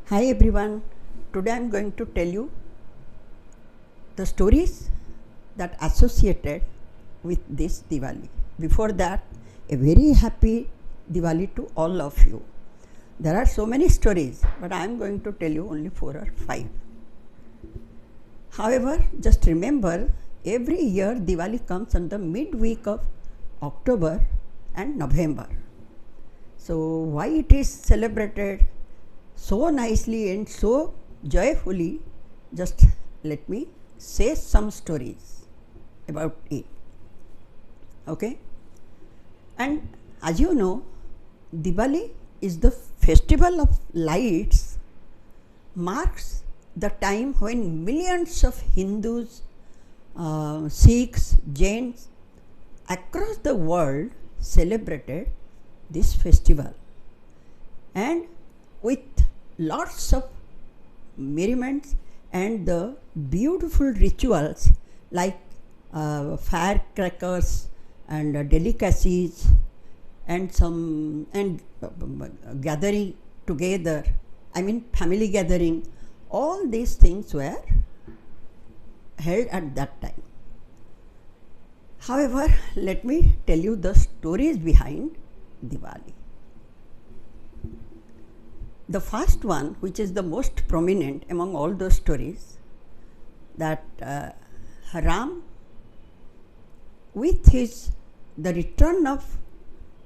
Hi everyone, today I am going to tell you the stories that associated with this Diwali. Before that, a very happy Diwali to all of you. There are so many stories, but I am going to tell you only 4 or 5. However, just remember, every year Diwali comes on the midweek of October and November. So why it is celebrated so nicely and so joyfully, just let me say some stories about it. Okay? And as you know, Diwali is the festival of lights, marks the time when millions of Hindus, Sikhs, Jains across the world celebrated this festival, and with lots of merriments and the beautiful rituals like firecrackers and delicacies and gathering together, family gathering, all these things were held at that time. However, let me tell you the stories behind Diwali. The first one, which is the most prominent among all those stories, that Ram, with the return of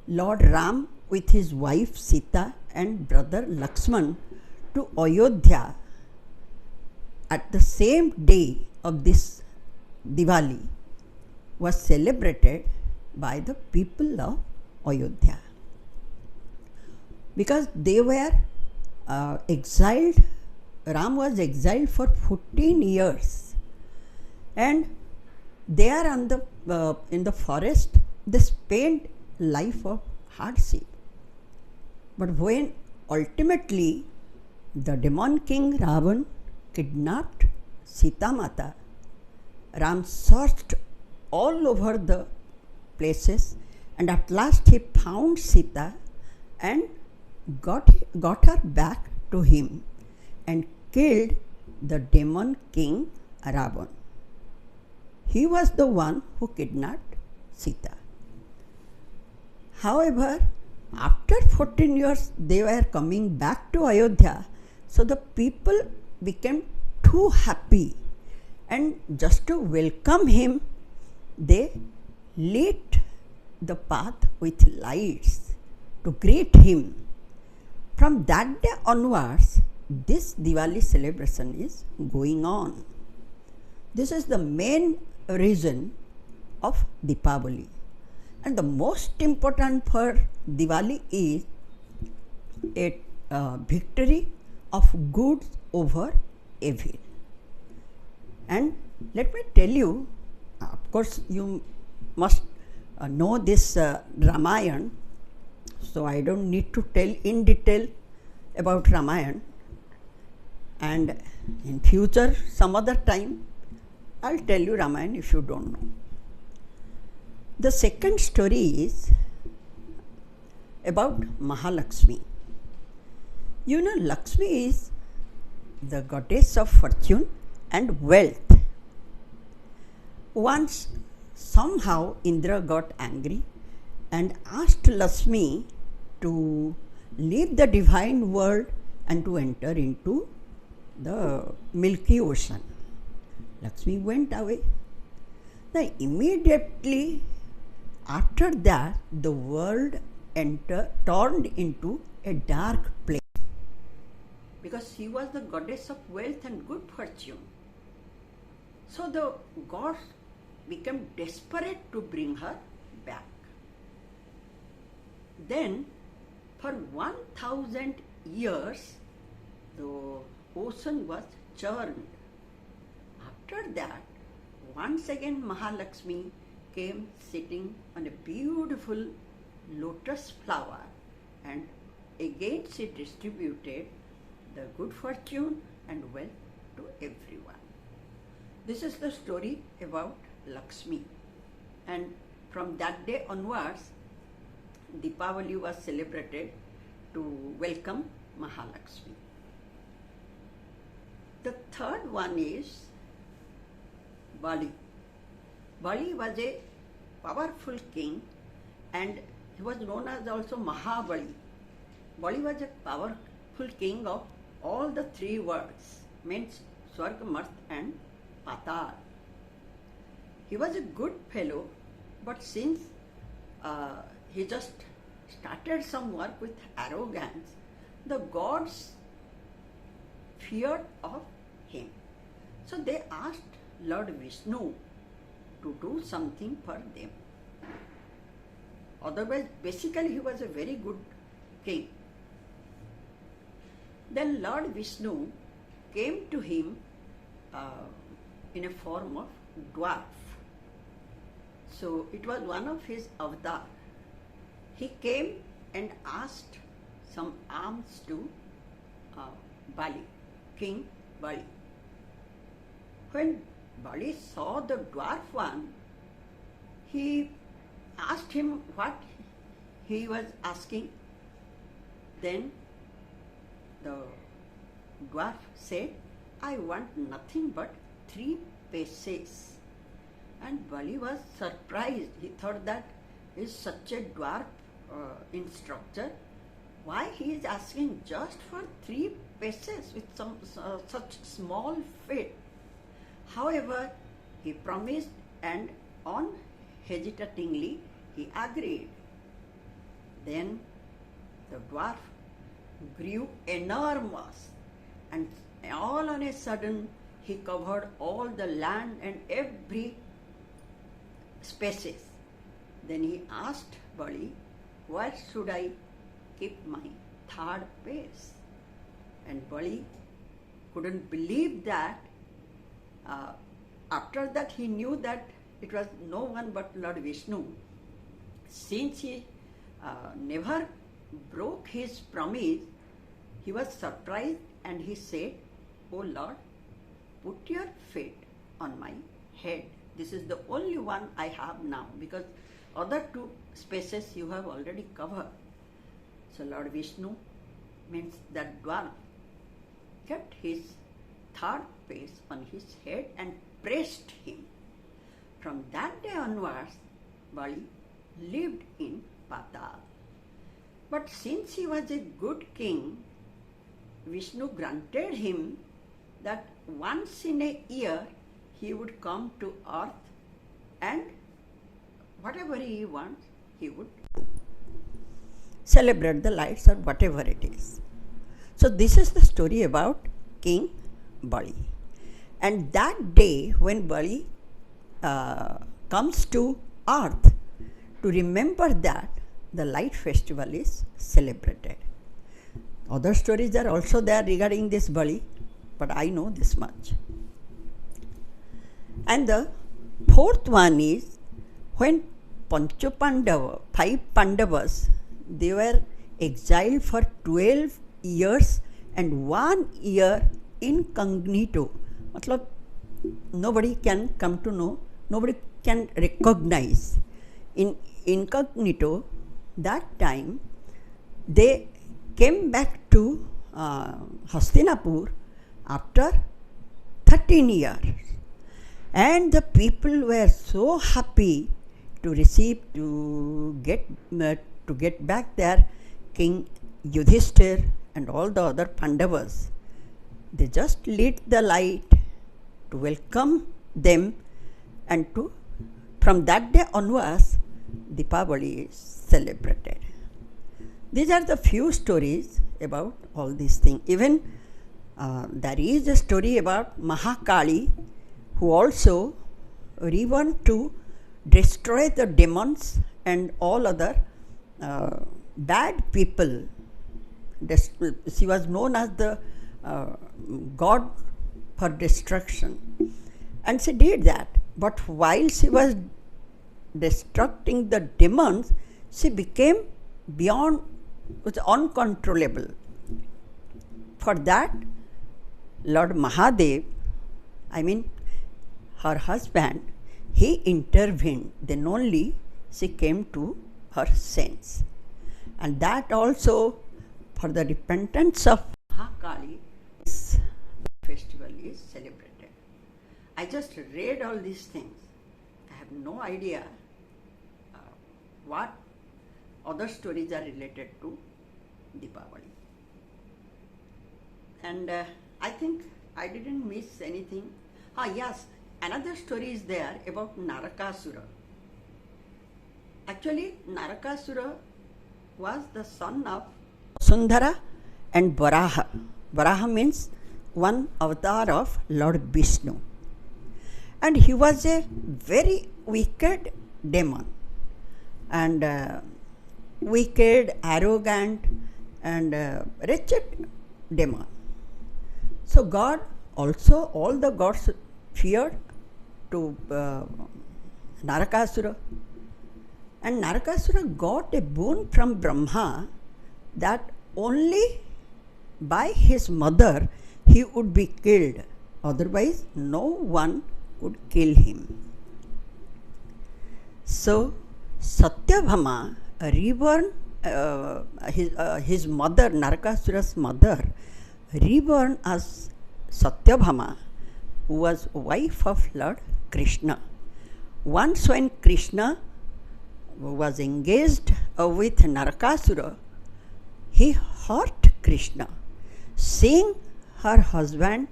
Lord Ram with his wife Sita and brother Lakshman to Ayodhya at the same day of this Diwali, was celebrated by the people of Ayodhya, because they were exiled. Ram was exiled for 14 years, and there on in the forest they spent life of hardship. But when ultimately the demon king Ravan kidnapped Sita Mata, Ram searched all over the places, and at last he found Sita and got her back to him and killed the demon king Ravan. He was the one who kidnapped Sita. However, after 14 years they were coming back to Ayodhya, so the people became too happy, and just to welcome him they lit the path with lights to greet him. From that day onwards, this Diwali celebration is going on. This is the main reason of Deepavali. And the most important for Diwali is a victory of good over evil. And let me tell you, of course you must know this Ramayana, so I don't need to tell in detail about Ramayana, and in future some other time I'll tell you Ramayana if you don't know. The second story is about Mahalakshmi. You know, Lakshmi is the goddess of fortune and wealth. Once somehow Indra got angry and asked Lakshmi to leave the divine world and to enter into the milky ocean. Lakshmi went away. Then immediately after that, the world turned into a dark place, because she was the goddess of wealth and good fortune. So the gods became desperate to bring her back. Then for 1000 years the ocean was churned. After that, once again Mahalakshmi came sitting on a beautiful lotus flower, and again she distributed the good fortune and wealth to everyone. This is the story about Lakshmi, and from that day onwards Deepavali was celebrated to welcome Mahalakshmi. third one is Bali. Bali was a powerful king and he was known as also Mahabali. Bali was a powerful king of all the three worlds, means Swarga, Marth and Patal. He was a good fellow, but since he just started some work with arrogance, the gods feared of him. So they asked Lord Vishnu to do something for them. Otherwise, basically he was a very good king. Then Lord Vishnu came to him in a form of dwarf. So it was one of his avatar. He came and asked some alms to Bali, King Bali. When Bali saw the dwarf one, he asked him what he was asking. Then the dwarf said, I want nothing but 3 paces. And Bali was surprised. He thought that is such a dwarf in structure. Why he is asking just for 3 paces with such small feet? However, he promised and unhesitatingly he agreed. Then the dwarf grew enormous and all on a sudden he covered all the land and every spaces. Then he asked Bali, where should I keep my 3rd pace? And Bali couldn't believe that. After that he knew that it was no one but Lord Vishnu. Since he never broke his promise, he was surprised and he said, Oh Lord, put your feet on my head. This is the only one I have now, because other 2 spaces you have already covered. So Lord Vishnu, means that dwarf, kept his 3rd pace on his head and praised him. From that day onwards, Bali lived in Patal. But since he was a good king, Vishnu granted him that once in a year he would come to earth and whatever he wants, he would celebrate the lights or whatever it is. So this is the story about King Bali. And that day when Bali comes to earth, to remember that, the light festival is celebrated. Other stories are also there regarding this Bali, but I know this much. And the 4th one is when Panchapandava, 5 Pandavas, they were exiled for 12 years and 1 year incognito. Matlab, nobody can come to know, nobody can recognize. In incognito, that time they came back to Hastinapur after 13 years. And the people were so happy to receive, to get back their King Yudhishthir and all the other Pandavas. They just lit the light to welcome them, and from that day onwards, Deepavali is celebrated. These are the few stories about all these things. Even there is a story about Mahakali, who also reborn to destroy the demons and all other bad people. She was known as the god for destruction, and she did that. But while she was destructing the demons, she became was uncontrollable. For that, Lord Mahadev, her husband, he intervened. Then only she came to her sense. And that also, for the repentance of Mahakali, festival is celebrated. I just read all these things. I have no idea what other stories are related to Diwali. And I think I didn't miss anything. Yes, another story is there about Narakasura. Actually, Narakasura was the son of Sundara and Varaha. Varaha means one avatar of Lord Vishnu. And he was a very wicked demon. And wicked, arrogant, and wretched demon. So God also, all the gods feared to Narakasura. And Narakasura got a boon from Brahma that only by his mother he would be killed. Otherwise, no one could kill him. So, Satyabhama reborn, his mother, Narakasura's mother, reborn as Satyabhama, who was wife of Lord Krishna. Once when Krishna was engaged with Narakasura, he hurt Krishna. Seeing her husband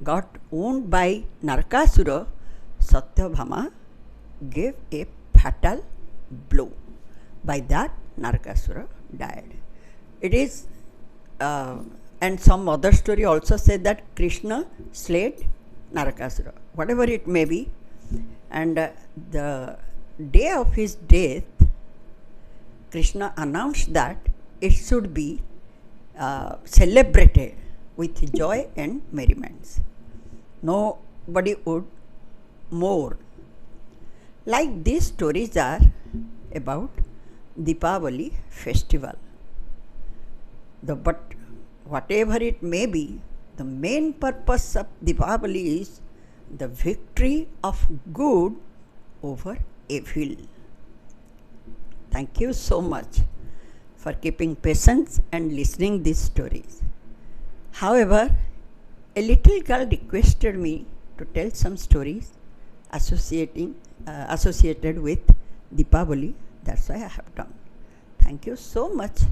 got wounded by Narakasura, Satyabhama gave a fatal blow. By that, Narakasura died. It is, and some other story also said that Krishna slayed Narakasura, whatever it may be. And the day of his death, Krishna announced that it should be celebrated with joy and merriments. Nobody would mourn. Like these stories are about Diwali festival. But whatever it may be, the main purpose of Diwali is the victory of good over evil. Thank you so much for keeping patience and listening these stories. However, a little girl requested me to tell some stories associated with Diwali. That's why I have done. Thank you so much.